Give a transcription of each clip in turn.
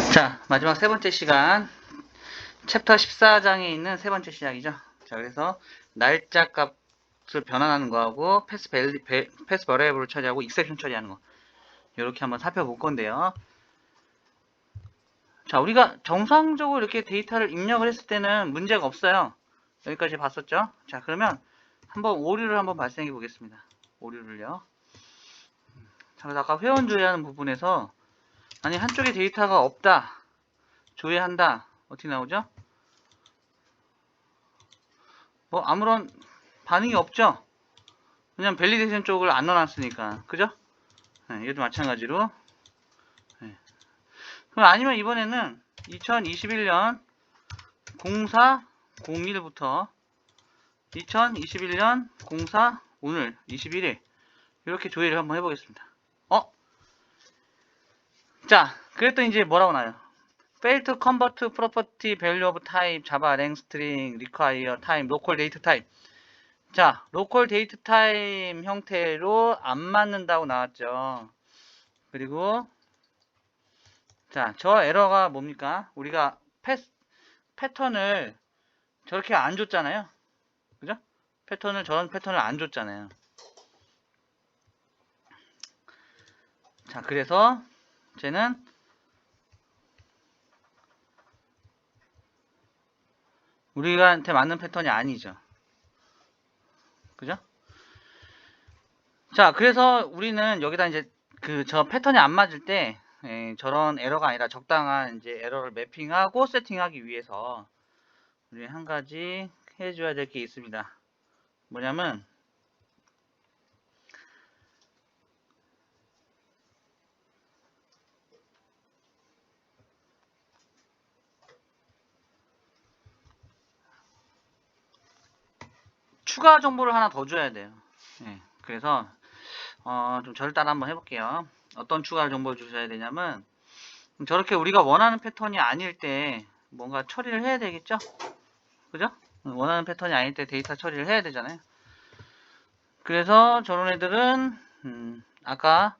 자, 마지막 세 번째 시간. 챕터 14장에 있는 세 번째 시작이죠. 자, 그래서 날짜 값을 변환하는 거하고 패스 버리어블을 처리하고 익셉션 처리하는 거. 이렇게 한번 살펴볼 건데요. 자, 우리가 정상적으로 이렇게 데이터를 입력을 했을 때는 문제가 없어요. 여기까지 봤었죠? 자, 그러면 한번 오류를 한번 발생해 보겠습니다. 오류를요. 자, 그래서 아까 회원 조회하는 부분에서 아니 한쪽에 데이터가 없다. 조회한다. 어떻게 나오죠? 뭐 아무런 반응이 없죠? 그냥 밸리데이션 쪽을 안 넣어놨으니까. 그죠? 네, 이것도 마찬가지로. 네. 그럼 아니면 이번에는 2021년 04 01부터 2021년 04 오늘 21일 이렇게 조회를 한번 해보겠습니다. 자, 그랬더니 이제 뭐라고 나요? Fail to convert property value of type java lang string require time local date type. 자, local date time 형태로 안 맞는다고 나왔죠. 그리고 자, 저 에러가 뭡니까? 우리가 패턴을 저렇게 안 줬잖아요. 그죠? 저런 패턴을 안 줬잖아요. 자, 그래서 쟤는 우리한테 맞는 패턴이 아니죠. 그죠? 자, 그래서 우리는 여기다 이제 저 패턴이 안 맞을 때 저런 에러가 아니라 적당한 이제 에러를 매핑하고 세팅하기 위해서 우리 한 가지 해줘야 될 게 있습니다. 뭐냐면 추가 정보를 하나 더 줘야 돼요. 그래서 좀 저를 따라 한번 해볼게요. 어떤 추가 정보를 주셔야 되냐면 저렇게 우리가 원하는 패턴이 아닐 때 뭔가 처리를 해야 되겠죠? 그죠? 원하는 패턴이 아닐 때 데이터 처리를 해야 되잖아요. 그래서 저런 애들은 아까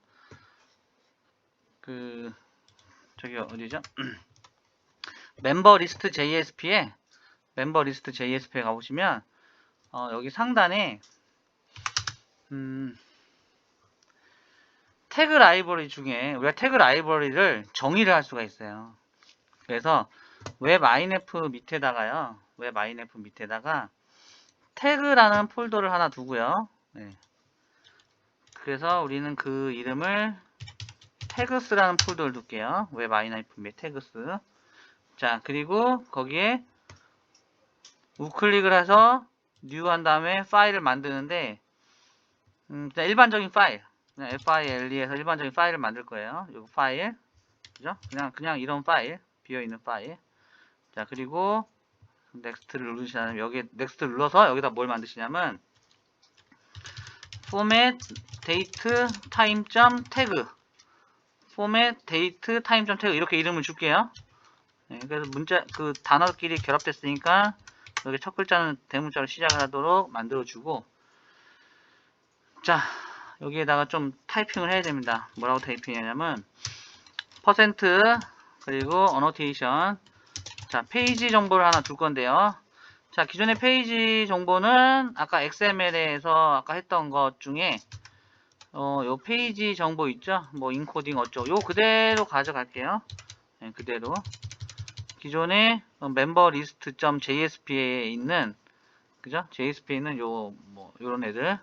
저기 어디죠? 멤버 리스트 JSP에 가보시면 여기 상단에 태그 라이브러리 중에 우리가 태그 라이브러리를 정의를 할 수가 있어요. 그래서 웹 inf 밑에다가요. 웹 inf 밑에다가 태그라는 폴더를 하나 두고요. 네. 그래서 우리는 그 이름을 태그스라는 폴더를 둘게요. 웹 inf 밑 태그스. 자, 그리고 거기에 우클릭을 해서 뉴 한 다음에 파일을 만드는데 일반적인 파일 그냥 file에서 일반적인 파일을 만들 거예요. 이 파일 그죠? 그냥 이런 파일 비어있는 파일. 자, 그리고 넥스트를 누르시면 여기에 넥스트를 눌러서 여기다 뭘 만드시냐면 format date time tag format date time tag 이렇게 이름을 줄게요. 네, 그래서 그 단어끼리 결합됐으니까 여기 첫 글자는 대문자로 시작하도록 만들어주고, 자, 여기에다가 좀 타이핑을 해야 됩니다. 뭐라고 타이핑하냐면 퍼센트 그리고 어노테이션. 자, 페이지 정보를 하나 둘 건데요. 자, 기존의 페이지 정보는 아까 XML에서 아까 했던 것 중에 요 페이지 정보 있죠? 뭐 인코딩 어쩌고 요 그대로 가져갈게요. 네, 그대로 기존의 멤버 리스트.jsp에 있는 그죠? JSP에 있는 뭐 요런 애들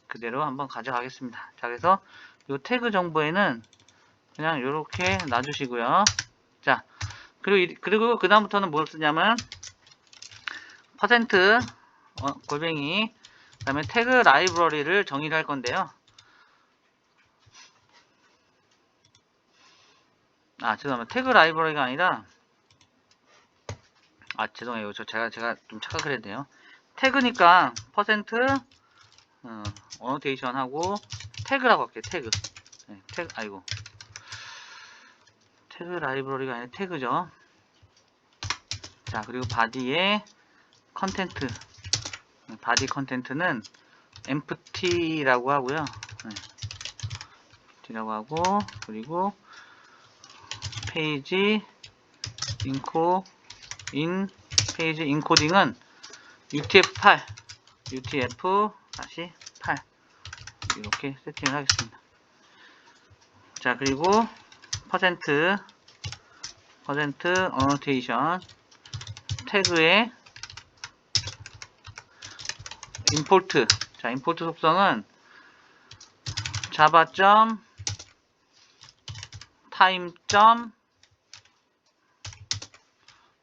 그대로 한번 가져가겠습니다. 자, 그래서 요 태그 정보에는 그냥 요렇게 놔주시고요. 자, 그리고 그 다음부터는 뭘 쓰냐면 퍼센트 골뱅이 그 다음에 태그 라이브러리를 정의를 할 건데요. 죄송합니다. 태그 라이브러리가 아니라 죄송해요. 제가 좀 착각을 했네요. 태그니까 퍼센트 어노테이션 하고 태그라고 할게요. 태그. 네, 태그 라이브러리가 아니라 태그죠. 자, 그리고 바디에 컨텐트. 바디 컨텐트는 empty라고 하고요. empty라고 하고, 그리고 페이지 인 페이지 인코딩은 UTF-8 UTF-8 이렇게 세팅을 하겠습니다. 자, 그리고 퍼센트 어노테이션 태그의 임포트. 자, 임포트 속성은 java.time.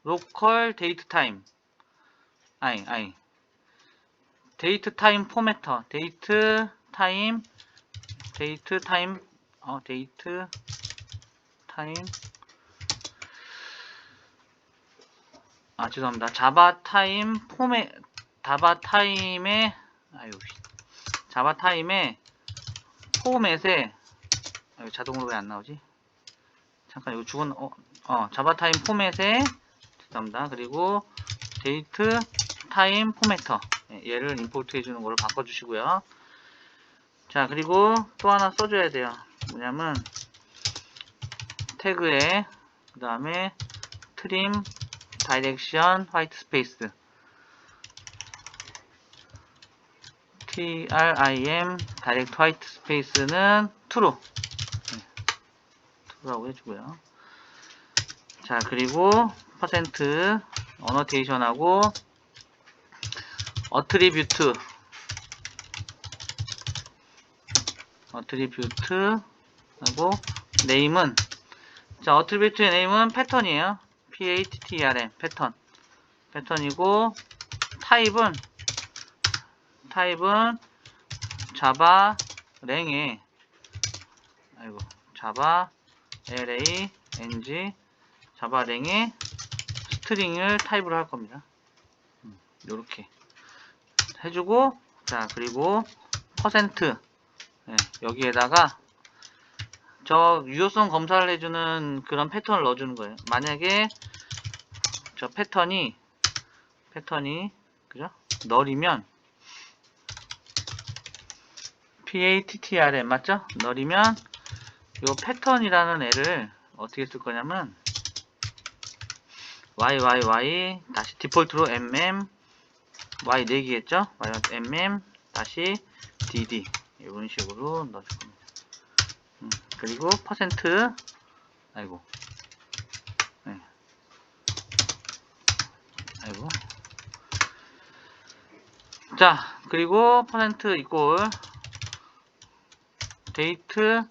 local datetime. 아니. datetime 포매터. datetime. 죄송합니다. 자바타임의 포맷에 자동으로 왜 안 나오지? 잠깐 이거 죽은 자바타임 포맷에 죄송합니다. 그리고 데이트 타임 포매터 얘를 임포트 해주는 걸로 바꿔주시고요. 자, 그리고 또 하나 써줘야 돼요. 뭐냐면 태그에 그 다음에 트림 다이렉션 화이트 스페이스 trim 다이렉트 화이트 스페이스는 true true라고 해주고요. 자, 그리고 퍼센트 어노테이션하고 어트리뷰트하고 네임은, 자, 어트리뷰트의 네임은 패턴이에요. PATTERN 패턴이고, 타입은 자바 랭에 자바 LANG 자바 랭에 스트링을 타입으로 할 겁니다. 요렇게 해주고, 자, 그리고 퍼센트 여기에다가 저 유효성 검사를 해주는 그런 패턴을 넣어주는 거예요. 만약에 저 패턴이 그죠? 널이면 PATTRN 맞죠? 널이면 요 패턴이라는 애를 어떻게 쓸 거냐면 YYY 다시 디폴트로 MM Y 4개겠죠? Y MM 다시 DD 이런 식으로 넣어줄 겁니다. 그리고 퍼센트 자, 그리고 퍼센트 이꼴 데이트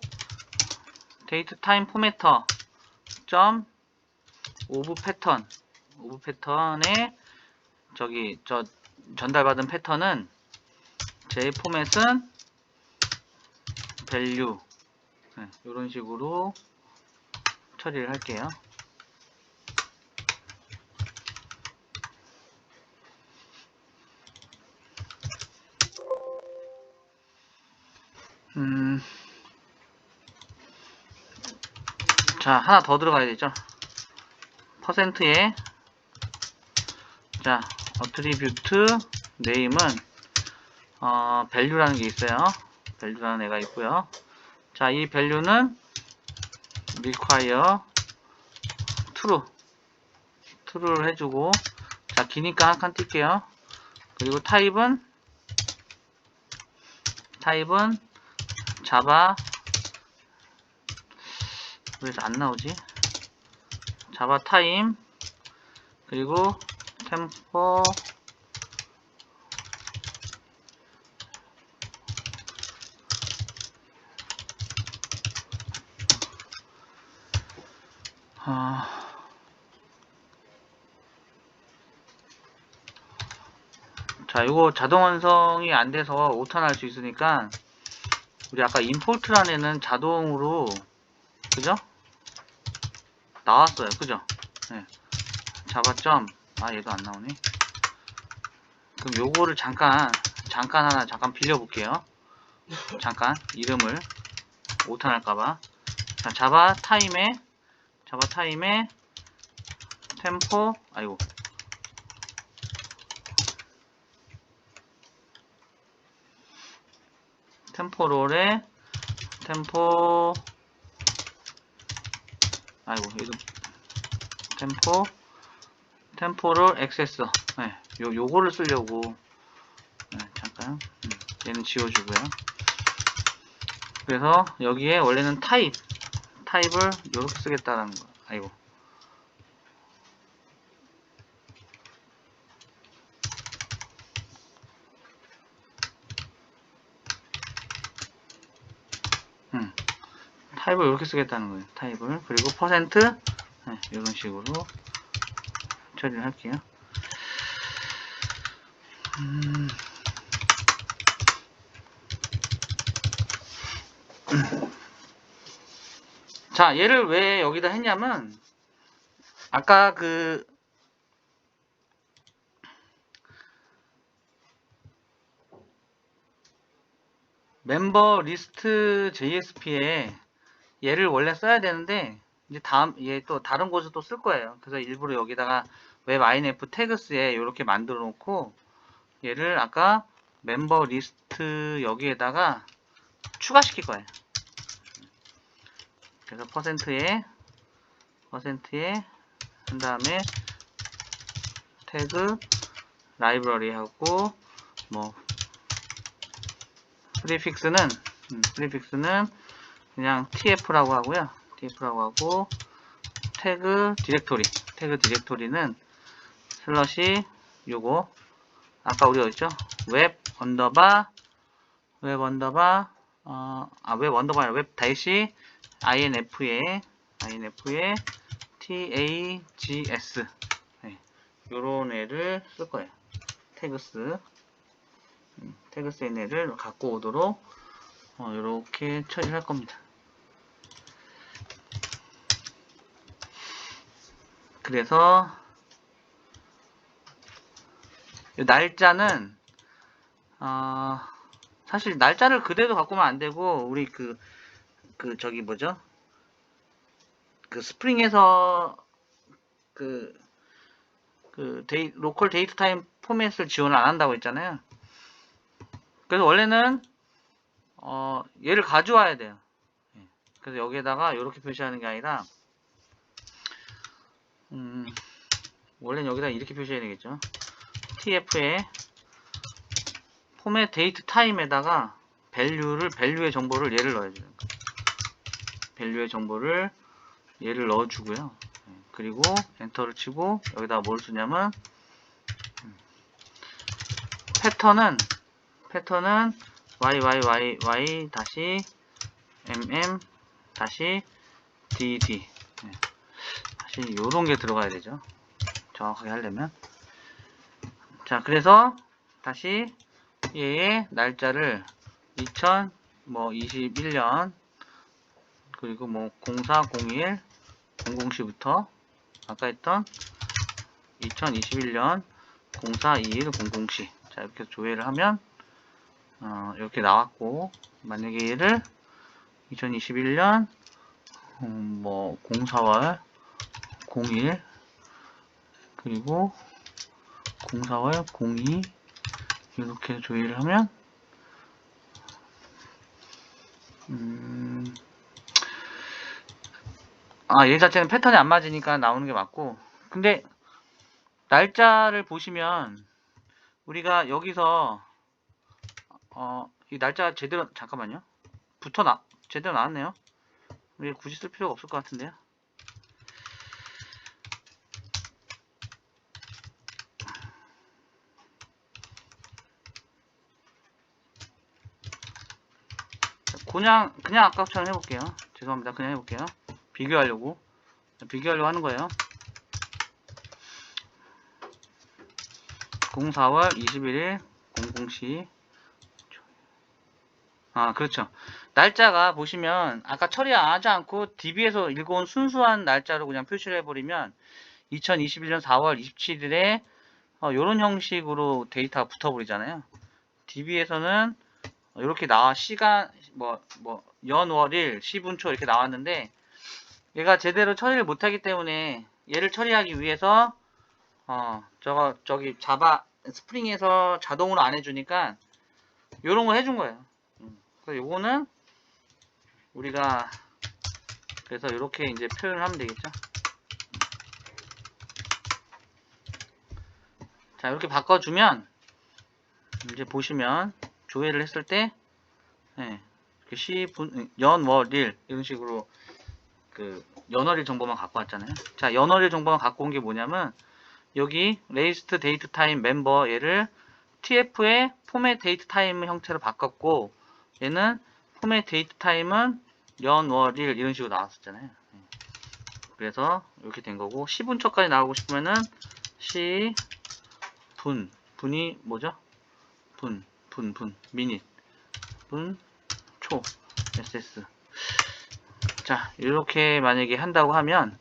타임 포매터 점 오브 패턴에 저 전달받은 패턴은 제 포맷은 value 이런 식으로 처리를 할게요. 자, 하나 더 들어가야 되죠. 퍼센트에 자, attribute name은 value라는 게 있어요. value라는 애가 있고요. 자, 이 value는 require true를 해주고, 자, 기니까 한 칸 뛸게요. 그리고 타입은 자바 왜 안 나오지? 자바 타임 그리고 템포 자, 이거 자동 완성이 안 돼서 오탄할 수 있으니까 우리 아까 임포트라는 애는 자동으로 그죠? 나왔어요. 그죠? 네. 자바점 얘도 안 나오네. 그럼 요거를 잠깐 빌려 볼게요. 잠깐 이름을 오탄할까봐. 자, 자바 타임에 템포 템포롤에 템포 템포럴 액세스. 네, 요거를 쓰려고. 네, 잠깐. 얘는 지워주고요. 그래서 여기에 원래는 타입을 요렇게 쓰겠다라는 거. 아이고. 타입을 이렇게 쓰겠다는 거예요. 타입을. 그리고 퍼센트. 네, 이런 식으로 처리를 할게요. 자, 얘를 왜 여기다 했냐면, 아까 그 멤버 리스트 JSP에 얘를 원래 써야 되는데, 이제 얘 또 다른 곳에 또 쓸 거예요. 그래서 일부러 여기다가 웹 INF 태그스에 이렇게 만들어 놓고, 얘를 아까 멤버 리스트 여기에다가 추가시킬 거예요. 그래서 퍼센트에 한 다음에 태그 라이브러리 하고 뭐 프리픽스는 그냥 tf라고 하고요. tf라고 하고 태그 디렉토리는 슬러시 요거 아까 우리 어딨죠? 웹 언더바 웹 다시 inf에 tags 네, 요런 애를 쓸 거예요. 태그스의 애를 갖고 오도록 요렇게 처리를 할 겁니다. 그래서 날짜는 사실 날짜를 그대로 갖고 오면 안 되고 우리 저기 뭐죠? 그 스프링에서 로컬 데이트 타임 포맷을 지원을 안 한다고 했잖아요. 그래서 원래는 얘를 가져와야 돼요. 그래서 여기에다가 이렇게 표시하는 게 아니라 원래는 여기다 이렇게 표시해야 되겠죠. tf에 포맷 데이트 타임에다가 밸류의 정보를 얘를 넣어야죠. 밸류의 정보를 얘를 넣어주고요. 그리고 엔터를 치고 여기다가 뭘 쓰냐면 패턴은 yyyy 다시 mm 다시 dd 사실 요런 게 들어가야 되죠. 정확하게 하려면. 자, 그래서 다시 얘의 날짜를 2021년 그리고 뭐 0401 00시부터 아까 했던 2021년 0421 00시 자, 이렇게 조회를 하면 이렇게 나왔고 만약에 얘를 2021년 뭐 04월 01 그리고 04월 02 이렇게 조회를 하면 얘 자체는 패턴이 안 맞으니까 나오는 게 맞고 근데 날짜를 보시면 우리가 여기서 이 날짜 제대로 잠깐만요 제대로 나왔네요. 우리 굳이 쓸 필요가 없을 것 같은데요. 그냥 아까처럼 해볼게요. 죄송합니다. 그냥 해볼게요. 비교하려고 하는 거예요. 04월 21일 00시 그렇죠. 날짜가 보시면 아까 처리하지 않고 DB에서 읽어온 순수한 날짜로 그냥 표시를 해버리면 2021년 4월 27일에 이런 형식으로 데이터가 붙어버리잖아요. DB에서는 이렇게 나와 시간 연월일 시분초 이렇게 나왔는데 얘가 제대로 처리를 못하기 때문에 얘를 처리하기 위해서 저기 자바 스프링에서 자동으로 안 해주니까 요런 거 해준 거예요. 그래서 요거는 우리가 그래서 이렇게 이제 표현을 하면 되겠죠. 자, 이렇게 바꿔주면 이제 보시면 조회를 했을 때 시, 분, 연, 월, 일 이런 식으로 그 연월일 정보만 갖고 왔잖아요. 자, 연월일 정보만 갖고 온 게 뭐냐면 여기 레이스트 데이트 타임 멤버 얘를 tf의 포맷 데이트 타임 형태로 바꿨고 얘는 포맷 데이트 타임은 연, 월, 일 이런 식으로 나왔었잖아요. 그래서 이렇게 된 거고 시분초까지 나오고 싶으면은 시, 분이 뭐죠? 분, 미닛, 분, 초, ss. 자, 이렇게 만약에 한다고 하면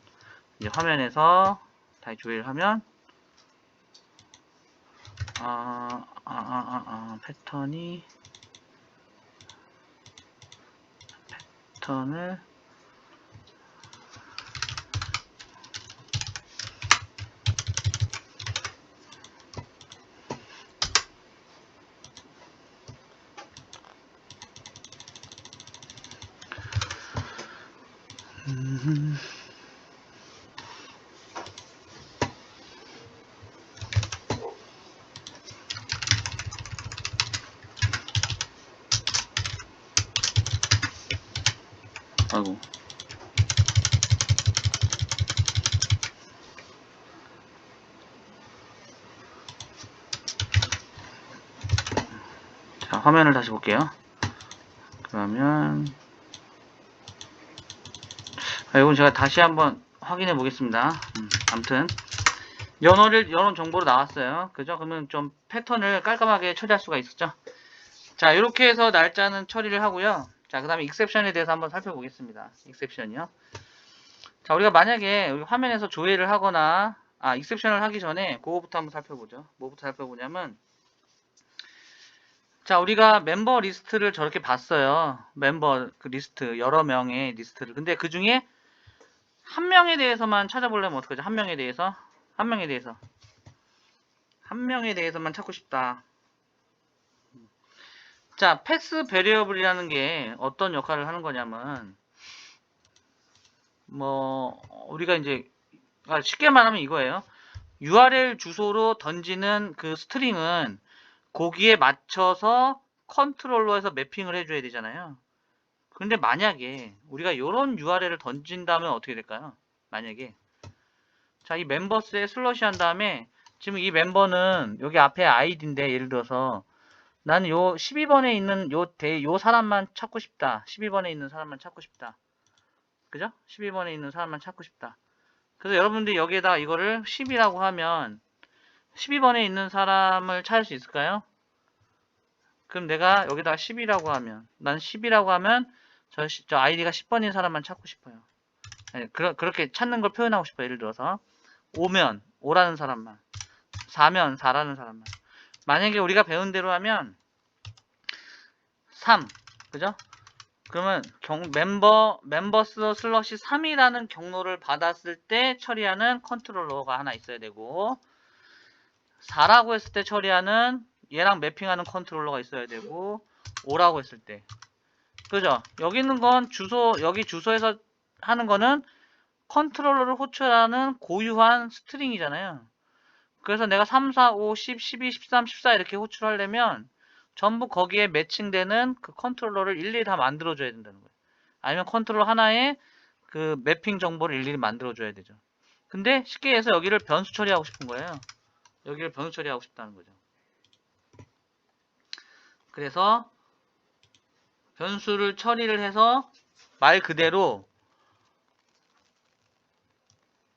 이제 화면에서 다시 조회를 하면 패턴을 아이고. 자, 화면을 다시 볼게요. 그러면 이건 제가 다시 한번 확인해 보겠습니다. 아무튼 연원 정보로 나왔어요. 그죠? 그러면 좀 패턴을 깔끔하게 처리할 수가 있었죠. 자, 이렇게 해서 날짜는 처리를 하고요. 자, 그 다음에 익셉션에 대해서 한번 살펴보겠습니다. 익셉션이요. 자, 우리가 만약에 우리 화면에서 조회를 하거나 익셉션을 하기 전에 그거부터 한번 살펴보죠. 뭐부터 살펴보냐면 자, 우리가 멤버 리스트를 저렇게 봤어요. 멤버 그 리스트 여러 명의 리스트를. 근데 그 중에 한 명에 대해서만 찾아보려면 어떡하죠? 한 명에 대해서만 찾고 싶다. 자, 패스 베리어블이라는 게 어떤 역할을 하는 거냐면 우리가 이제 쉽게 말하면 이거예요. URL 주소로 던지는 그 스트링은 거기에 맞춰서 컨트롤러에서 매핑을 해줘야 되잖아요. 근데 만약에 우리가 이런 URL을 던진다면 어떻게 될까요? 만약에 자, 이 멤버스에 슬러시 한 다음에 지금 이 멤버는 여기 앞에 아이디인데 예를 들어서 나는 요 12번에 있는 요 사람만 찾고 싶다. 12번에 있는 사람만 찾고 싶다. 그죠? 12번에 있는 사람만 찾고 싶다. 그래서 여러분들이 여기에다 이거를 10이라고 하면 12번에 있는 사람을 찾을 수 있을까요? 그럼 내가 여기다가 10이라고 하면 난 10이라고 하면 저 아이디가 10번인 사람만 찾고 싶어요. 네, 그렇게 찾는 걸 표현하고 싶어요. 예를 들어서 5면 5라는 사람만, 4면 4라는 사람만. 만약에 우리가 배운 대로 하면 3, 그죠? 그러면 멤버스 슬러시 3이라는 경로를 받았을 때 처리하는 컨트롤러가 하나 있어야 되고 4라고 했을 때 처리하는 얘랑 매핑하는 컨트롤러가 있어야 되고 5라고 했을 때, 그죠? 여기 있는 건 여기 주소에서 하는 거는 컨트롤러를 호출하는 고유한 스트링이잖아요. 그래서 내가 3, 4, 5, 10, 12, 13, 14 이렇게 호출하려면 전부 거기에 매칭되는 그 컨트롤러를 일일이 다 만들어줘야 된다는 거예요. 아니면 컨트롤러 하나에 그 매핑 정보를 일일이 만들어줘야 되죠. 근데 쉽게 해서 여기를 변수 처리하고 싶은 거예요. 여기를 변수 처리하고 싶다는 거죠. 그래서 변수를 처리를 해서 말 그대로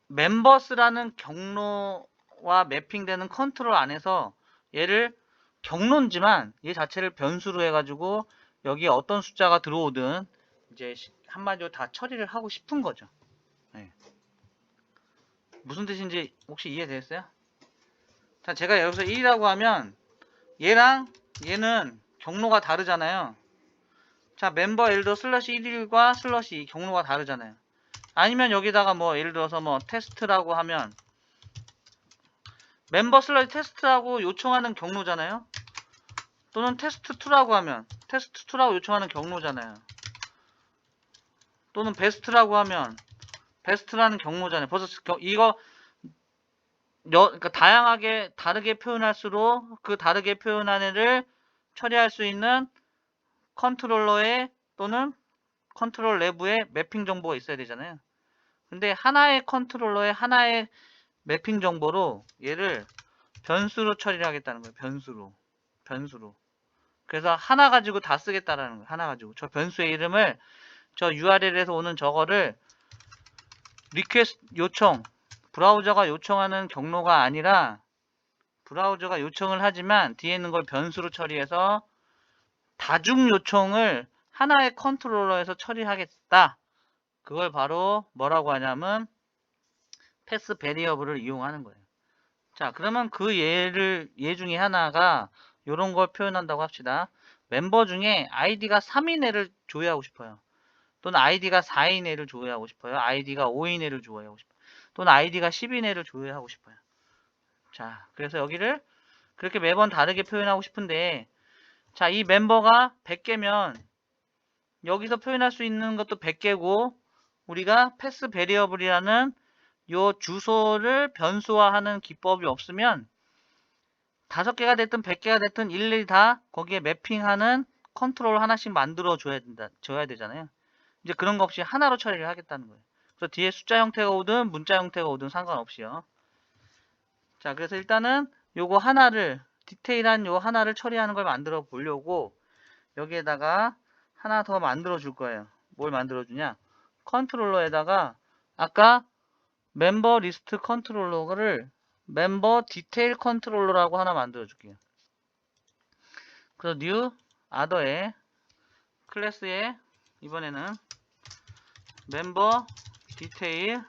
멤버스라는 경로와 매핑되는 컨트롤 안에서 얘를 경로지만 얘 자체를 변수로 해가지고 여기에 어떤 숫자가 들어오든 이제 한마디로 다 처리를 하고 싶은 거죠. 네. 무슨 뜻인지 혹시 이해되셨어요? 자, 제가 여기서 1이라고 하면 얘랑 얘는 경로가 다르잖아요. 자, 멤버 예를 들어 슬러시 1과 슬러시 2 경로가 다르잖아요. 아니면 여기다가 예를 들어서 테스트라고 하면 멤버 슬러시 테스트라고 요청하는 경로잖아요. 또는 테스트2라고 하면 테스트2라고 요청하는 경로잖아요. 또는 베스트라고 하면 베스트라는 경로잖아요. 벌써 이거 그러니까 다양하게 다르게 표현할수록 그 다르게 표현한 애를 처리할 수 있는 컨트롤러에 또는 컨트롤 내부에 매핑 정보가 있어야 되잖아요. 근데 하나의 컨트롤러에 하나의 매핑 정보로 얘를 변수로 처리를 하겠다는 거예요. 변수로. 그래서 하나 가지고 다 쓰겠다라는 거예요. 하나 가지고. 저 변수의 이름을 저 URL에서 오는 저거를 리퀘스트 요청, 브라우저가 요청하는 경로가 아니라 브라우저가 요청을 하지만 뒤에 있는 걸 변수로 처리해서 다중 요청을 하나의 컨트롤러에서 처리하겠다. 그걸 바로 뭐라고 하냐면 패스 베리어블을 이용하는 거예요. 자, 그러면 그 얘 중에 하나가 이런 걸 표현한다고 합시다. 멤버 중에 아이디가 3인 애를 조회하고 싶어요. 또는 아이디가 4인 애를 조회하고 싶어요. 아이디가 5인 애를 조회하고 싶어요. 또는 아이디가 10인 애를 조회하고 싶어요. 자, 그래서 여기를 그렇게 매번 다르게 표현하고 싶은데, 자, 이 멤버가 100개면 여기서 표현할 수 있는 것도 100개고 우리가 패스 베리어블이라는 요 주소를 변수화하는 기법이 없으면 5개가 됐든 100개가 됐든 일일이 다 거기에 매핑하는 컨트롤 하나씩 만들어 줘야 되잖아요. 이제 그런 거 없이 하나로 처리를 하겠다는 거예요. 그래서 뒤에 숫자 형태가 오든 문자 형태가 오든 상관없이요. 자, 그래서 일단은 요거 하나를 디테일한 요 하나를 처리하는 걸 만들어 보려고 여기에다가 하나 더 만들어 줄 거예요. 뭘 만들어 주냐? 컨트롤러에다가 아까 멤버 리스트 컨트롤러를 멤버 디테일 컨트롤러라고 하나 만들어 줄게요. 그래서 new other에 클래스에 이번에는 멤버 디테일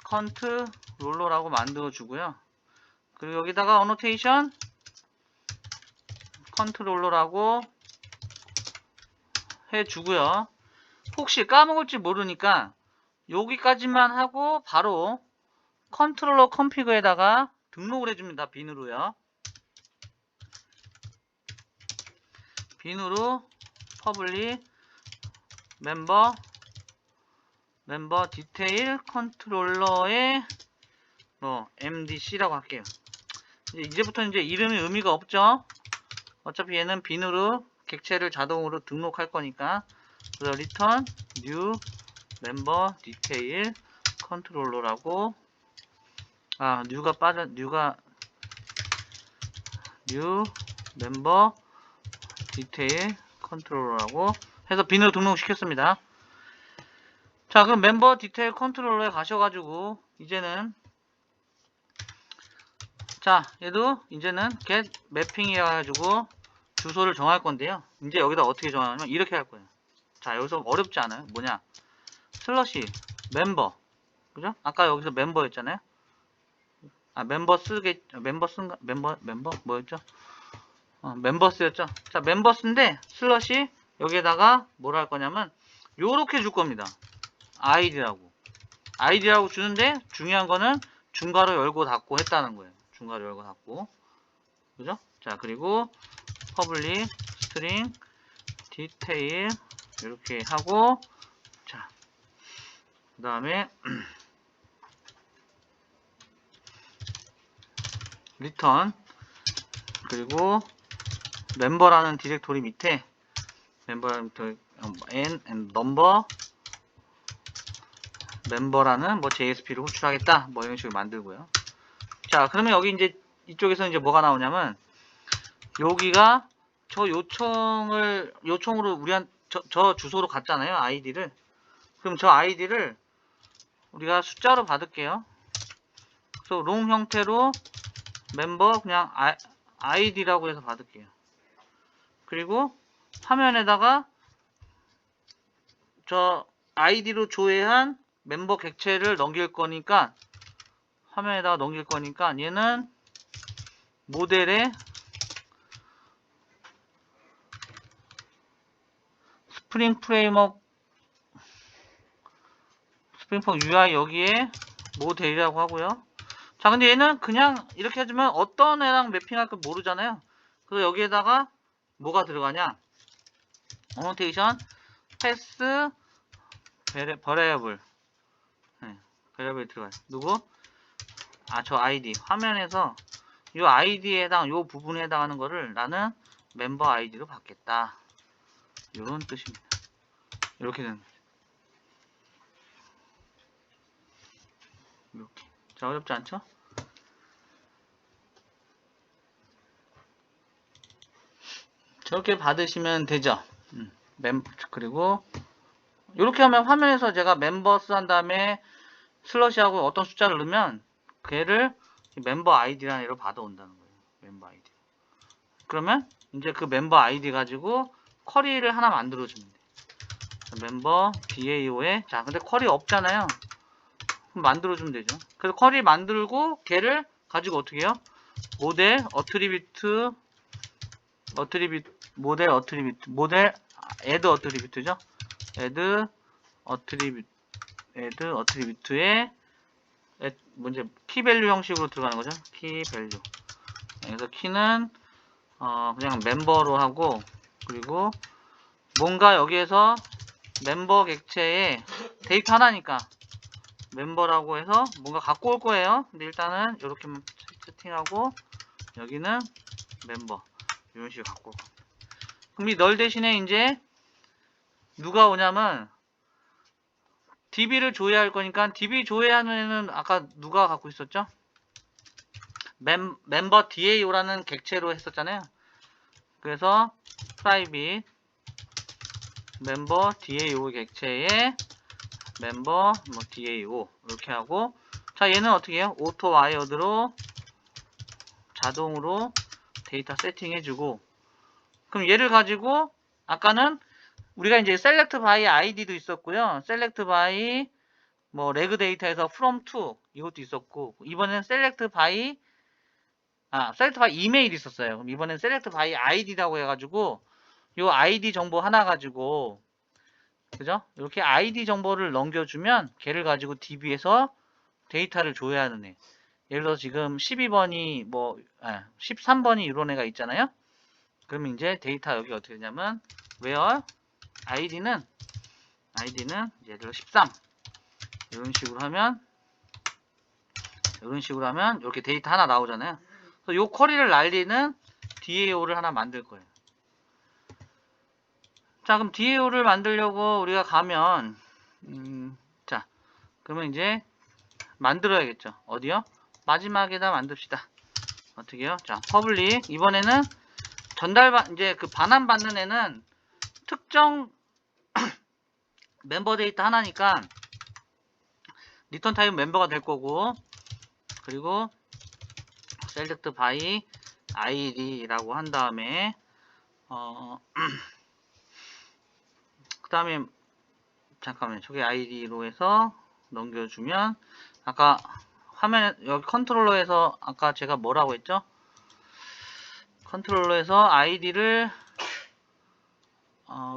컨트롤러라고 만들어 주고요. 그리고 여기다가 어노테이션 컨트롤러라고 해 주고요. 혹시 까먹을지 모르니까 여기까지만 하고 바로 컨트롤러 컨피그에다가 등록을 해줍니다. 빈으로요. 빈으로 퍼블릭 멤버 디테일 컨트롤러의 MDC라고 할게요. 이제부터 이제 이름이 의미가 없죠. 어차피 얘는 빈으로 객체를 자동으로 등록할 거니까. 그래서 return new member detail 컨트롤러라고 new member detail 컨트롤러라고 해서 빈으로 등록시켰습니다. 자, 그럼 멤버 디테일 컨트롤러에 가셔가지고 이제는 자, 얘도 이제는 get mapping 해가지고 주소를 정할 건데요. 이제 여기다 어떻게 정하냐면 이렇게 할 거예요. 자, 여기서 어렵지 않아요. 뭐냐? 슬러시 멤버, 그죠? 아까 여기서 멤버였잖아요. 멤버 뭐였죠? 멤버스였죠. 자, 멤버스인데 슬러시 여기에다가 뭘 할 거냐면 요렇게 줄 겁니다. 아이디라고 주는데 중요한 거는 중괄호 열고 닫고 했다는 거예요. 중괄호 열고 닫고, 그죠? 자, 그리고 퍼블릭 스트링 디테일 이렇게 하고, 자, 그 다음에 리턴, 그리고 멤버라는 디렉토리 밑에 멤버라는 and number 멤버라는 JSP를 호출하겠다, 이런 식으로 만들고요. 자, 그러면 여기 이제 이쪽에서 이제 뭐가 나오냐면 여기가 저 요청으로 저 주소로 갔잖아요. 아이디를. 그럼 저 아이디를 우리가 숫자로 받을게요. 그래서 롱 형태로 멤버 그냥 아이디라고 해서 받을게요. 그리고 화면에다가 저 아이디로 조회한 멤버 객체를 넘길 거니까 화면에다가 넘길 거니까 얘는 모델에 스프링 프레임워크 UI 여기에 모델이라고 하고요. 자, 근데 얘는 그냥 이렇게 해주면 어떤 애랑 매핑할까 모르잖아요. 그래서 여기에다가 뭐가 들어가냐? 어노테이션 패스 버레이블 베리어블 들어가요. 누구? 저 아이디. 화면에서 이 아이디에 요 부분에 해당하는 거를 나는 멤버 아이디로 받겠다. 이런 뜻입니다. 이렇게 되는 거죠. 이렇게. 자, 어렵지 않죠? 저렇게 받으시면 되죠. 그리고 이렇게 하면 화면에서 제가 멤버스 한 다음에 슬러시하고 어떤 숫자를 넣으면 걔를 멤버 아이디라는 애로 받아온다는 거예요. 멤버 아이디. 그러면 이제 그 멤버 아이디 가지고 쿼리를 하나 만들어주면 돼. 멤버 DAO에 자 근데 쿼리 없잖아요. 그럼 만들어주면 되죠. 그래서 쿼리 만들고 걔를 가지고 어떻게 해요? 모델 어트리뷰트 모델 애드 어트리뷰트죠. 애드 어트리뷰트에 먼저 키밸류 형식으로 들어가는 거죠. 키밸류. 그래서 키는 그냥 멤버로 하고, 그리고 뭔가 여기에서 멤버 객체에 데이터 하나니까 멤버라고 해서 뭔가 갖고 올 거예요. 근데 일단은 이렇게만 세팅하고 여기는 멤버 이런 식으로 갖고 올 겁니다. 그럼 이 널 대신에 이제 누가 오냐면 DB를 조회할 거니까 DB 조회하는 애는 아까 누가 갖고 있었죠? 멤버 DAO라는 객체로 했었잖아요. 그래서 private 멤버 DAO 객체에 멤버 뭐 DAO 이렇게 하고, 자 얘는 어떻게 해요? 오토 와이어드로 자동으로 데이터 세팅 해주고, 그럼 얘를 가지고 아까는 우리가 이제 select by id도 있었고요. select by 뭐 레그 데이터에서 from to 이것도 있었고, 이번에는 select by 이메일이 있었어요. 그럼 이번엔 select by id라고 해가지고 요 아이디 정보 하나 가지고, 그죠? 이렇게 아이디 정보를 넘겨주면 걔를 가지고 DB에서 데이터를 조회하는 애. 예를 들어서 지금 12번이 13번이 이런 애가 있잖아요. 그러면 이제 데이터 여기 어떻게 되냐면 where id는 예를 들어 13 이런 식으로 하면 이렇게 데이터 하나 나오잖아요. 그래서 요 쿼리를 날리는 DAO를 하나 만들 거예요. 자, 그럼 DAO를 만들려고 우리가 가면 자, 그러면 이제 만들어야겠죠. 어디요? 마지막에다 만듭시다. 어떻게 해요? 자, 퍼블릭. 이번에는 이제 그 반환 받는 애는 특정 멤버 데이터 하나니까 리턴 타입 멤버가 될 거고, 그리고 select by id라고 한 다음에 그 다음에 잠깐만요. 저게 id로 해서 넘겨주면 아까 화면에 여기 컨트롤러에서 아까 제가 뭐라고 했죠? 컨트롤러에서 id를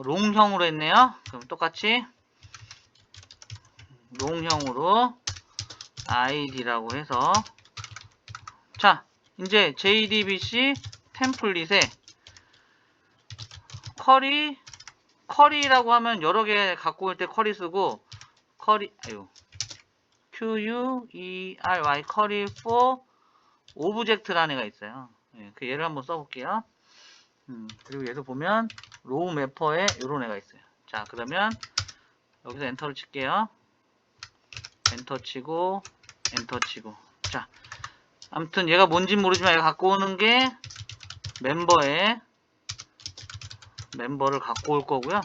롱형으로 했네요. 그럼 똑같이 롱형으로 id라고 해서, 자 이제 JDBC 템플릿에 쿼리라고 하면 여러 개 갖고 올 때 쿼리 쓰고, QUERY 쿼리 for object라는 애가 있어요. 그 얘를 한번 써볼게요. 그리고 얘도 보면 로우 매퍼에 요런 애가 있어요. 자, 그러면 여기서 엔터를 칠게요. 엔터 치고 자, 아무튼 얘가 뭔진 모르지만 얘가 갖고 오는 게 멤버를 갖고 올 거고요.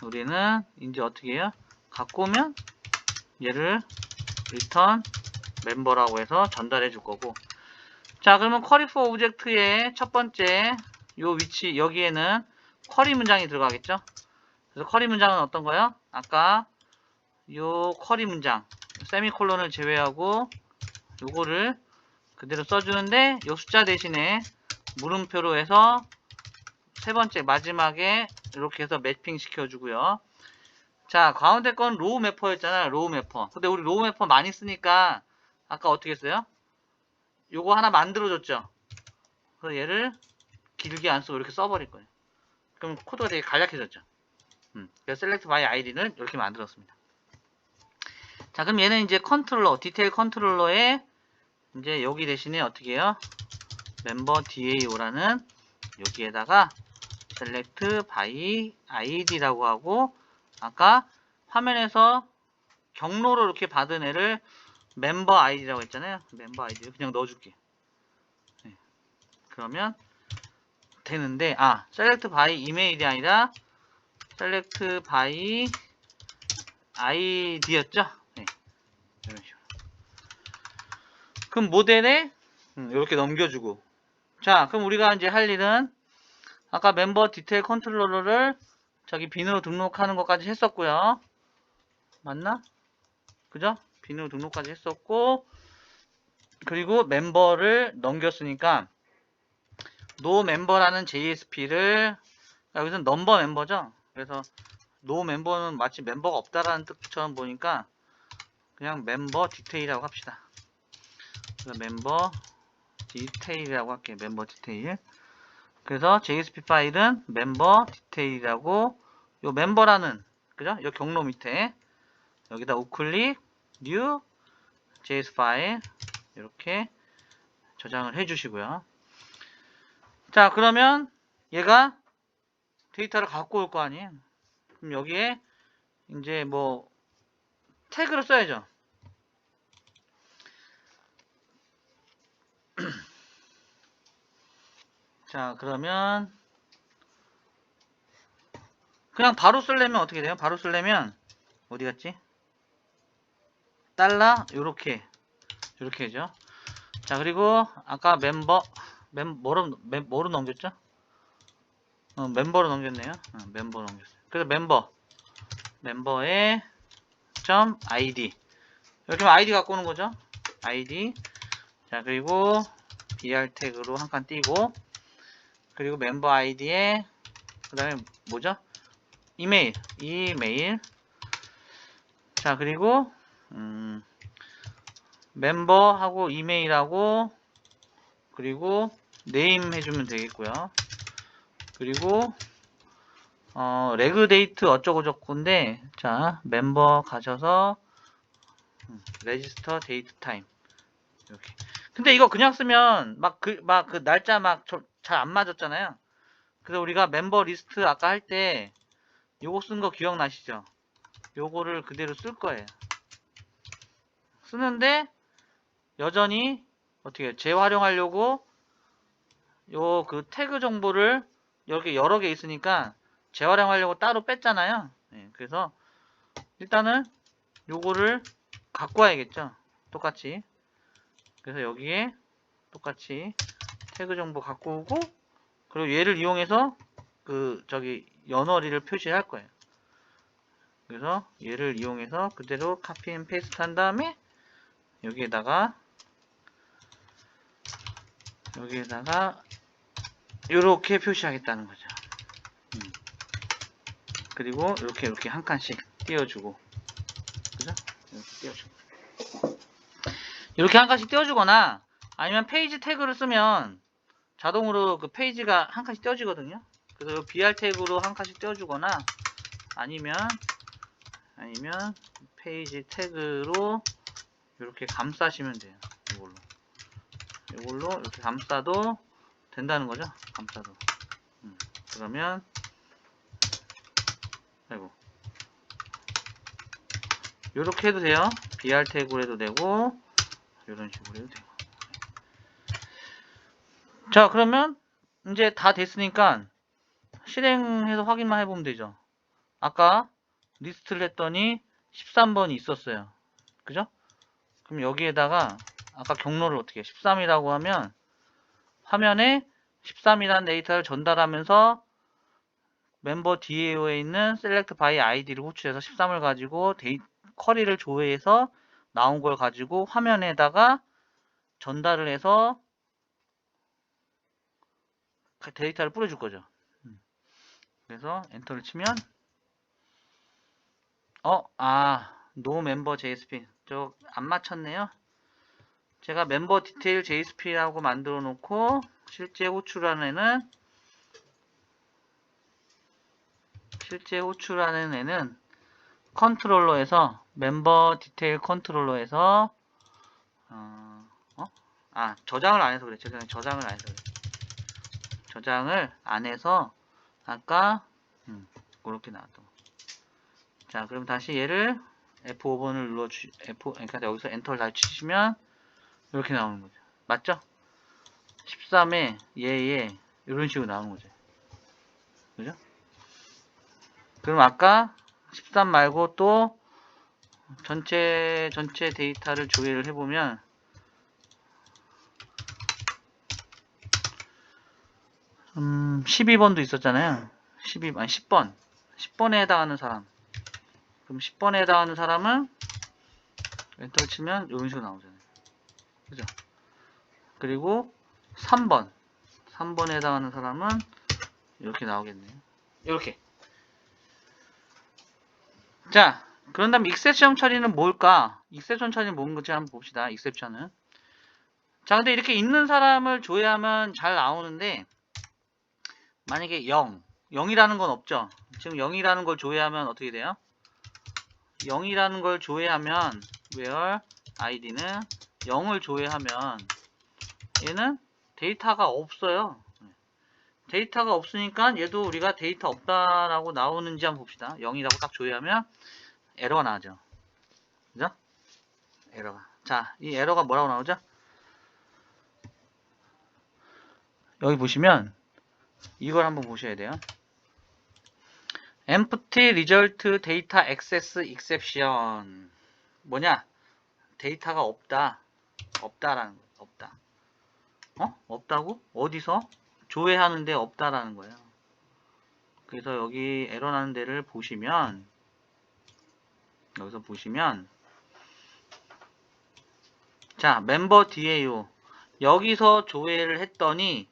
우리는 이제 어떻게 해요? 갖고 오면 얘를 return 멤버라고 해서 전달해 줄 거고. 자, 그러면 query for object의 첫 번째 요 위치 여기에는 쿼리 문장이 들어가겠죠. 그래서 쿼리 문장은 어떤 거요? 아까 요 쿼리 문장 세미콜론을 제외하고 요거를 그대로 써주는데, 요 숫자 대신에 물음표로 해서 세 번째 마지막에 이렇게 해서 매핑 시켜주고요. 자, 가운데 건 로우 매퍼였잖아요. 로우 매퍼. 근데 우리 로우 매퍼 많이 쓰니까 아까 어떻게 했어요? 요거 하나 만들어줬죠. 그래서 얘를 길게 안 쓰고 이렇게 써버릴 거예요. 그럼 코드가 되게 간략해졌죠. 그래서 select by id는 이렇게 만들었습니다. 자, 그럼 얘는 이제 컨트롤러, 디테일 컨트롤러에 이제 여기 대신에 어떻게 해요? 멤버 DAO라는 여기에다가 select by id라고 하고, 아까 화면에서 경로로 이렇게 받은 애를 멤버 아이디라고 했잖아요. 멤버 아이디를 그냥 넣어줄게. 네. 그러면 되는데, select by 이메일이 아니라 select by id였죠? 네. 이런 식으로. 그럼 모델에 이렇게 넘겨주고. 자, 그럼 우리가 이제 할 일은 아까 멤버 디테일 컨트롤러를 저기 빈으로 등록하는 것까지 했었고요. 맞나? 그죠? 빈으로 등록까지 했었고, 그리고 멤버를 넘겼으니까 no 멤버라는 JSP를, 여기서는 넘버 멤버죠. 그래서 no 멤버는 마치 멤버가 없다라는 뜻처럼 보니까 그냥 멤버 디테일이라고 합시다. 그래서 멤버 디테일이라고 할게요. 멤버 디테일. 그래서 JSP 파일은 멤버 디테일이라고, 요 멤버라는, 그죠? 요 경로 밑에 여기다 우클릭 new JS 파일 이렇게 저장을 해 주시고요. 자, 그러면 얘가 데이터를 갖고 올 거 아니에요. 그럼 여기에 이제 뭐 태그를 써야죠. 자, 그러면 그냥 바로 쓰려면 어떻게 돼요? 바로 쓰려면 어디 갔지? 달러 요렇게 해죠. 자, 그리고 아까 뭐로 넘겼죠? 멤버로 넘겼네요. 멤버로 넘겼어요. 그래서 멤버에 점 id 이렇게 하면 id 갖고 오는 거죠. id. 자, 그리고 br 태그로 한 칸 띄고, 그리고 멤버 아이디에 그 다음에 뭐죠? 이메일. 자, 그리고 멤버하고 이메일하고, 그리고 네임 해주면 되겠고요. 그리고 레그 데이트 어쩌고 저쩌고인데, 자, 멤버 가셔서 레지스터 데이트 타임 이렇게. 근데 이거 그냥 쓰면 막 그 날짜 막 잘 안 맞았잖아요. 그래서 우리가 멤버 리스트 아까 할 때 요거 쓴 거 기억나시죠? 요거를 그대로 쓸 거예요. 쓰는데 여전히 어떻게 재활용하려고 요 그 태그 정보를 여기 여러 개 있으니까 재활용하려고 따로 뺐잖아요. 네, 그래서 일단은 요거를 갖고 와야겠죠. 똑같이. 그래서 여기에 똑같이 태그 정보 갖고 오고, 그리고 얘를 이용해서 그 저기 연어리를 표시할 거예요. 그래서 얘를 이용해서 그대로 카피 앤 페이스트 한 다음에 여기에다가 이렇게 표시하겠다는 거죠. 그리고 이렇게 한 칸씩 띄워주고, 그죠? 이렇게 띄워주고, 이렇게 한 칸씩 띄워주거나, 아니면 페이지 태그를 쓰면 자동으로 그 페이지가 한 칸씩 띄워지거든요. 그래서 BR 태그로 한 칸씩 띄워주거나, 아니면 페이지 태그로 이렇게 감싸시면 돼요. 이걸로 이렇게 감싸도 된다는 거죠. 감싸도. 그러면 아이고, 이렇게 해도 돼요. BR 태그로 해도 되고, 이런 식으로 해도 되고. 자, 그러면 이제 다 됐으니까 실행해서 확인만 해보면 되죠. 아까 리스트를 했더니 13번이 있었어요. 그죠? 그럼 여기에다가 아까 경로를 어떻게 해? 13이라고 하면 화면에 13이라는 데이터를 전달하면서 멤버 DAO에 있는 select by id를 호출해서 13을 가지고 쿼리를 조회해서 나온 걸 가지고 화면에다가 전달을 해서 데이터를 뿌려줄 거죠. 그래서 엔터를 치면 no member JSP 저 안 맞췄네요. 제가 멤버 디테일 JSP라고 만들어 놓고 실제 호출하는 애는 컨트롤러에서 멤버 디테일 컨트롤러에서 저장을 안 해서 그래. 저장을 안 해서 그래. 저장을 안 해서 아까 그렇게 나왔던 거. 자, 그럼 다시 얘를 F5번을 그러니까 여기서 엔터를 다시 치시면 이렇게 나오는 거죠. 맞죠? 13에 얘 이런 식으로 나오는 거죠. 그죠? 그럼 아까 13 말고 또 전체 데이터를 조회를 해보면 12번도 있었잖아요. 10번. 10번에 해당하는 사람. 그럼 10번에 해당하는 사람은 엔터 치면 이런 식으로 나오잖아요. 그죠? 그리고 3번에 해당하는 사람은 이렇게 나오겠네요. 이렇게. 자, 그런 다음 익셉션 처리는 뭘까? 익셉션 처리는 뭔지 한번 봅시다. 익셉션은. 자, 근데 이렇게 있는 사람을 조회하면 잘 나오는데 만약에 0이라는 건 없죠. 지금 0이라는 걸 조회하면 어떻게 돼요? 0이라는 걸 조회하면 where id는 0을 조회하면 얘는 데이터가 없어요. 데이터가 없으니까 얘도 우리가 데이터 없다라고 나오는지 한번 봅시다. 0이라고 딱 조회하면 에러가 나오죠. 그죠? 에러가. 자, 이 에러가 뭐라고 나오죠? 여기 보시면 이걸 한번 보셔야 돼요. empty result data access exception. 뭐냐? 데이터가 없다라는 거예요. 없다. 없다고? 어디서? 조회하는데 없다라는 거예요. 그래서 여기 에러 나는 데를 보시면 여기서 보시면 자, 멤버 DAO 여기서 조회를 했더니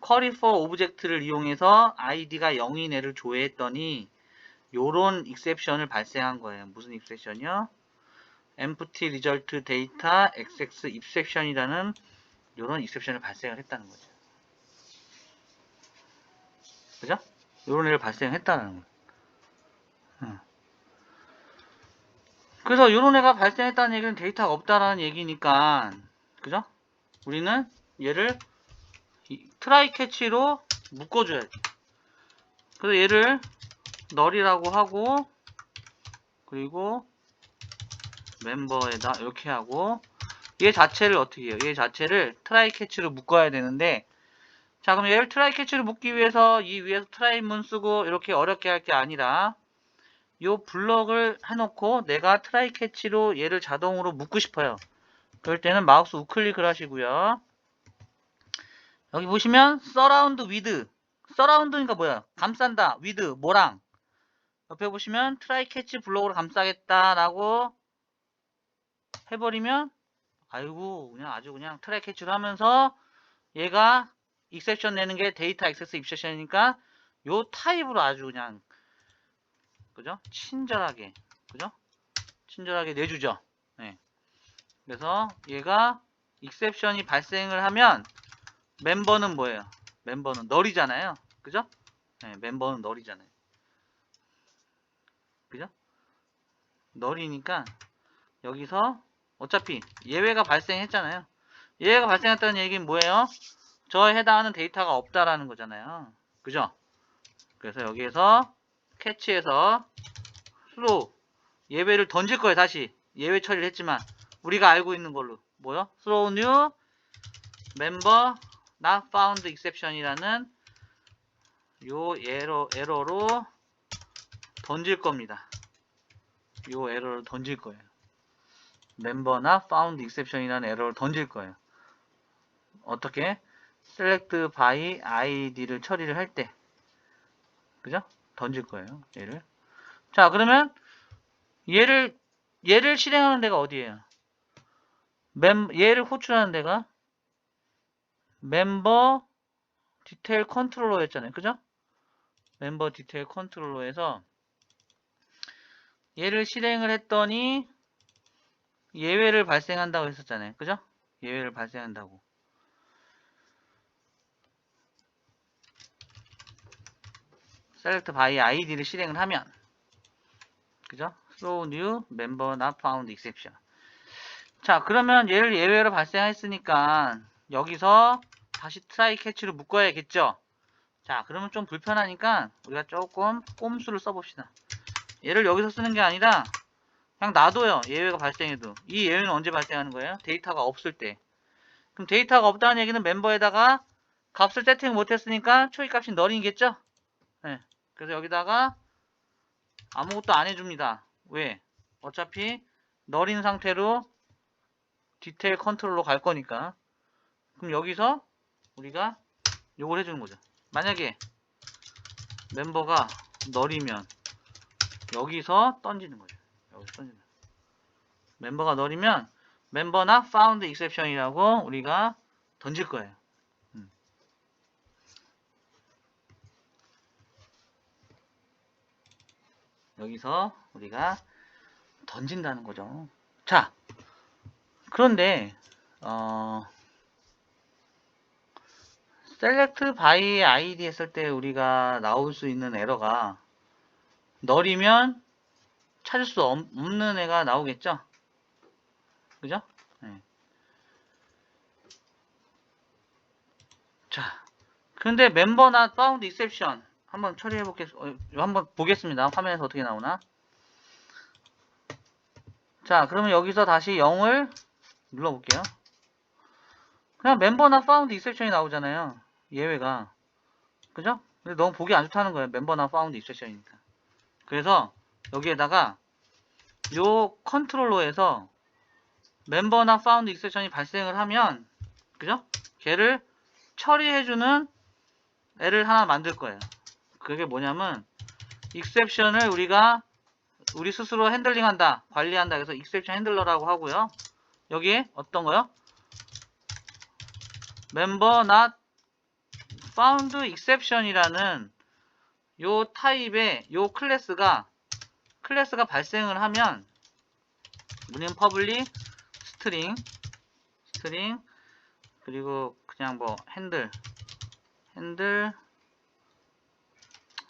query for object를 이용해서 id가 0인 애를 조회했더니 요런 익셉션을 발생한 거예요. 무슨 익셉션이요? empty result data access exception이라는 요런 익셉션을 발생을 했다는 거죠. 그죠? 요런 애를 발생했다는 거예요. 그래서 요런 애가 발생했다는 얘기는 데이터가 없다라는 얘기니까 그죠? 우리는 얘를 트라이 캐치로 묶어줘야 돼. 그래서 얘를 널이라고 하고 그리고 멤버에다 이렇게 하고 얘 자체를 어떻게 해요? 얘 자체를 트라이 캐치로 묶어야 되는데 자, 그럼 얘를 트라이 캐치로 묶기 위해서 이 위에서 트라이 문 쓰고 이렇게 어렵게 할 게 아니라 요 블럭을 해놓고 내가 트라이 캐치로 얘를 자동으로 묶고 싶어요. 그럴 때는 마우스 우클릭을 하시고요. 여기 보시면 서라운드 위드 서라운드니까 뭐야? 감싼다. 위드 뭐랑 옆에 보시면 트라이 캐치 블록으로 감싸겠다라고 해버리면 아이고 그냥 아주 그냥 트라이 캐치로 하면서 얘가 익셉션 내는 게 데이터 액세스 익셉션이니까 요 타입으로 아주 그냥 그죠? 친절하게 그죠? 친절하게 내주죠. 네. 그래서 얘가 익셉션이 발생을 하면 멤버는 뭐예요? 멤버는 널이잖아요. 그죠? 네, 멤버는 널이잖아요. 그죠? 널이니까 여기서 어차피 예외가 발생했잖아요. 예외가 발생했다는 얘기는 뭐예요? 저에 해당하는 데이터가 없다라는 거잖아요. 그죠? 그래서 여기에서 캐치해서 throw 예외를 던질 거예요. 다시 예외 처리를 했지만 우리가 알고 있는 걸로 뭐요? throw new member not found exception이라는 요 에러로 던질 겁니다. 요 에러를 던질 거예요. 멤버나 found exception이라는 에러를 던질 거예요. 어떻게? select by id를 처리를 할 때. 그죠? 던질 거예요. 얘를. 자, 그러면 얘를 실행하는 데가 어디예요? 얘를 호출하는 데가 멤버 디테일 컨트롤러였잖아요. 그죠? 멤버 디테일 컨트롤러에서 얘를 실행을 했더니 예외를 발생한다고 했었잖아요. 그죠? 예외를 발생한다고. select by id를 실행을 하면 그죠? throw new member not found exception. 자, 그러면 얘를 예외로 발생했으니까 여기서 다시 try catch를 묶어야겠죠? 자, 그러면 좀 불편하니까 우리가 조금 꼼수를 써봅시다. 얘를 여기서 쓰는 게 아니라 그냥 놔둬요. 예외가 발생해도. 이 예외는 언제 발생하는 거예요? 데이터가 없을 때. 그럼 데이터가 없다는 얘기는 멤버에다가 값을 세팅 못했으니까 초기 값이 널이겠죠? 네. 그래서 여기다가 아무것도 안 해줍니다. 왜? 어차피 널인 상태로 디테일 컨트롤로 갈 거니까. 그럼 여기서 우리가 요걸 해주는 거죠. 만약에 멤버가 널이면 여기서 던지는 거죠. 여기서 던지는. 멤버가 널이면 멤버나 found exception이라고 우리가 던질 거예요. 여기서 우리가 던진다는 거죠. 자, 그런데 select by id 했을 때 우리가 나올 수 있는 에러가 널이면 찾을 수 없는 애가 나오겠죠? 그죠? 네. 자, 근데 member not found exception 한번 한번 보겠습니다. 화면에서 어떻게 나오나? 자, 그러면 여기서 다시 0을 눌러볼게요. 그냥 member not found exception이 나오잖아요. 예외가. 그죠? 근데 너무 보기 안 좋다는 거예요. member not found exception이니까. 그래서 여기에다가 요 컨트롤러에서 member not found exception이 발생을 하면, 그죠? 걔를 처리해주는 애를 하나 만들 거예요. 그게 뭐냐면 exception을 우리 스스로 핸들링한다, 관리한다. 그래서 exception 핸들러라고 하고요. 여기에 어떤 거요? member not found exception이라는 요 타입의 요 클래스가 발생을 하면 우리는 public string 그리고 그냥 뭐 핸들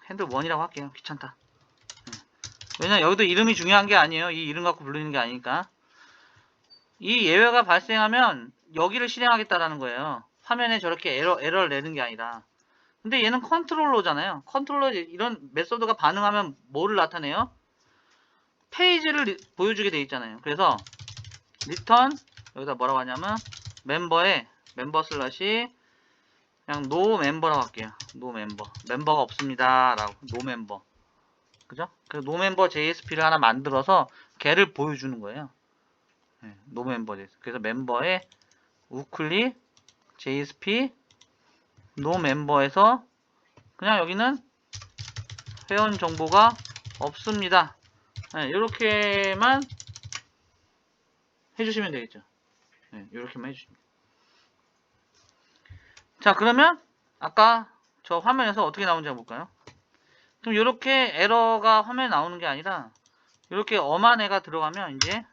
1이라고 할게요. 귀찮다. 왜냐면 여기도 이름이 중요한 게 아니에요. 이 이름 갖고 부르는 게 아니니까. 이 예외가 발생하면 여기를 실행하겠다라는 거예요. 화면에 저렇게 에러를 내는 게 아니라. 근데 얘는 컨트롤러잖아요. 컨트롤러 이런 메소드가 반응하면 뭐를 나타내요? 페이지를 보여주게 돼 있잖아요. 그래서 return 여기다 뭐라고 하냐면 멤버 슬러시 그냥 no member라고 할게요. no member. 멤버가 없습니다. 라고 no member. 그죠? 그래서 no member JSP를 하나 만들어서 걔를 보여주는 거예요. 네, no member JSP. 그래서 멤버의 우클릭 JSP no member에서 그냥 여기는 회원 정보가 없습니다. 네, 이렇게만 해주시면 되겠죠. 네, 이렇게만 해주시면. 자, 그러면 아까 저 화면에서 어떻게 나오는지 한번 볼까요? 그럼 이렇게 에러가 화면에 나오는 게 아니라 이렇게 엄한 애가 들어가면 이제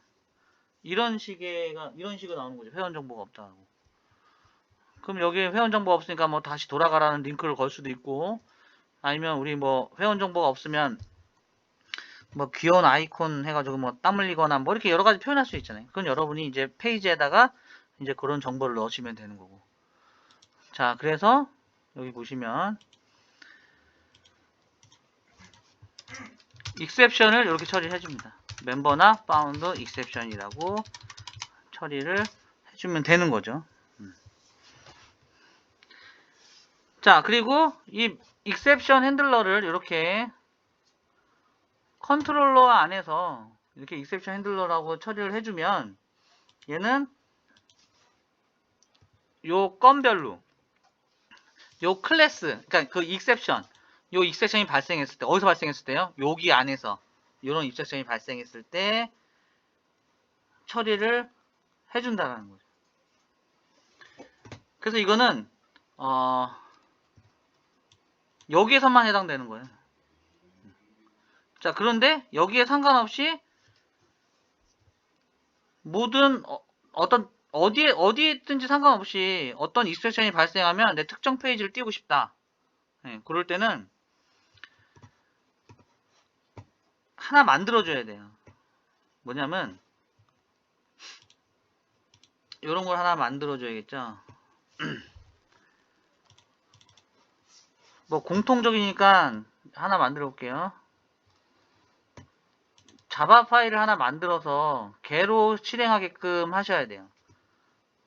이런 식으로 나오는 거죠. 회원 정보가 없다고. 그럼 여기에 회원 정보가 없으니까 뭐 다시 돌아가라는 링크를 걸 수도 있고, 아니면 우리 뭐 회원 정보가 없으면 뭐 귀여운 아이콘 해가지고 뭐 땀 흘리거나 뭐 이렇게 여러 가지 표현할 수 있잖아요. 그건 여러분이 이제 페이지에다가 이제 그런 정보를 넣으시면 되는 거고. 자, 그래서 여기 보시면 exception을 이렇게 처리해 줍니다. 멤버나 found exception이라고 처리를 해주면 되는 거죠. 자, 그리고 이 exception 핸들러를 이렇게 컨트롤러 안에서 이렇게 exception 핸들러라고 처리를 해주면 얘는 요 건별로 요 클래스, 그러니까 그 exception, 요 exception이 발생했을 때 어디서 발생했을 때요? 여기 안에서 이런 exception이 발생했을 때 처리를 해준다는 거죠. 그래서 이거는 여기에서만 해당되는 거예요. 자, 그런데 여기에 상관없이 모든 어디에 있든지 상관없이 어떤 익스프레션이 발생하면 내 특정 페이지를 띄우고 싶다. 네, 그럴 때는 하나 만들어줘야 돼요. 뭐냐면 이런 걸 하나 만들어줘야겠죠. 뭐 공통적이니까 하나 만들어 볼게요. 자바 파일을 하나 만들어서 개로 실행하게끔 하셔야 돼요.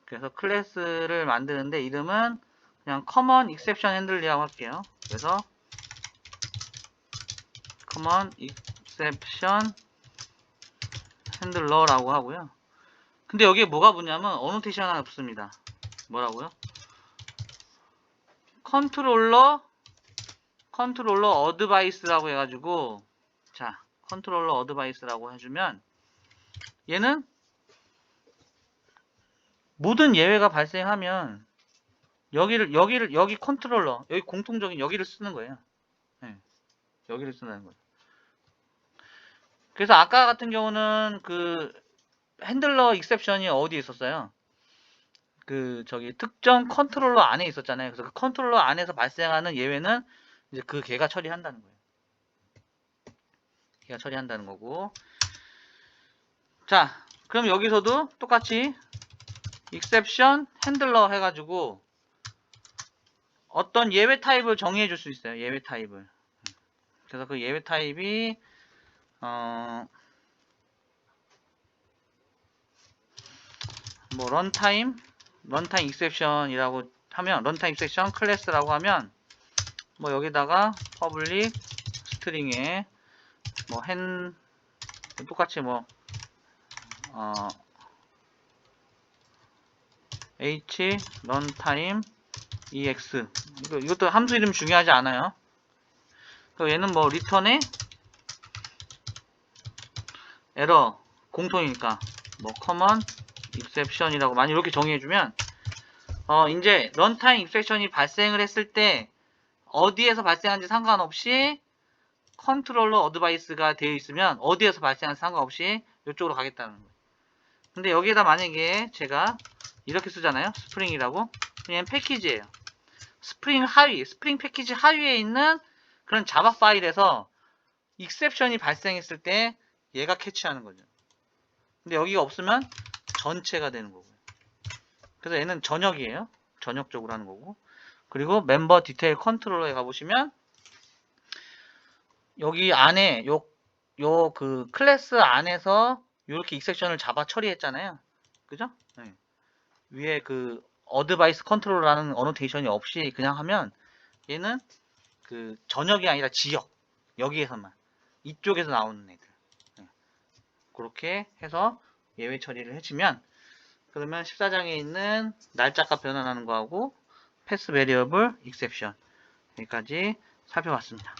그래서 클래스를 만드는데 이름은 그냥 common exception handler이라고 할게요. 그래서 common exception handler라고 하고요. 근데 여기에 뭐가 붙냐면 어노테이션 하나 없습니다. 뭐라고요? 컨트롤러 어드바이스라고 해가지고, 자 컨트롤러 어드바이스라고 해주면 얘는 모든 예외가 발생하면 여기 컨트롤러, 여기 공통적인 여기를 쓰는 거예요. 네, 여기를 쓰는 거예요. 그래서 아까 같은 경우는 그 핸들러 익셉션이 어디에 있었어요? 그 저기 특정 컨트롤러 안에 있었잖아요. 그래서 그 컨트롤러 안에서 발생하는 예외는 이제 그 걔가 처리한다는 거예요. 걔가 처리한다는 거고. 자, 그럼 여기서도 똑같이 exception handler 해가지고 어떤 예외 타입을 정의해 줄 수 있어요. 예외 타입을. 그래서 그 예외 타입이 뭐 런타임 exception이라고 하면 런타임 exception 클래스라고 하면 뭐 여기다가 public 스트링에 뭐 똑같이 뭐 h runtime ex 이것도 함수 이름 중요하지 않아요. 얘는 뭐 리턴에 에러 공통이니까 뭐 common exception이라고 많이 이렇게 정의해주면 이제 런타임 exception이 발생을 했을 때 어디에서 발생하는지 상관없이 컨트롤러 어드바이스가 되어 있으면 어디에서 발생하는지 상관없이 이쪽으로 가겠다는 거예요. 근데 여기에다 만약에 제가 이렇게 쓰잖아요. 스프링이라고. 그냥 패키지예요. 스프링 패키지 하위에 있는 그런 자바 파일에서 익셉션이 발생했을 때 얘가 캐치하는 거죠. 근데 여기가 없으면 전체가 되는 거고요. 그래서 얘는 전역이에요. 전역적으로 하는 거고. 그리고 멤버 디테일 컨트롤러에 가보시면 여기 안에 요 그 클래스 안에서 이렇게 익셉션을 잡아 처리했잖아요. 그죠? 네. 위에 그 어드바이스 컨트롤러라는 어노테이션이 없이 그냥 하면 얘는 그 전역이 아니라 지역 여기에서만 이쪽에서 나오는 애들 그렇게 해서 예외 처리를 해주면 그러면 14장에 있는 날짜값 변환하는 거하고 패스 베리어블 익셉션 여기까지 살펴봤습니다.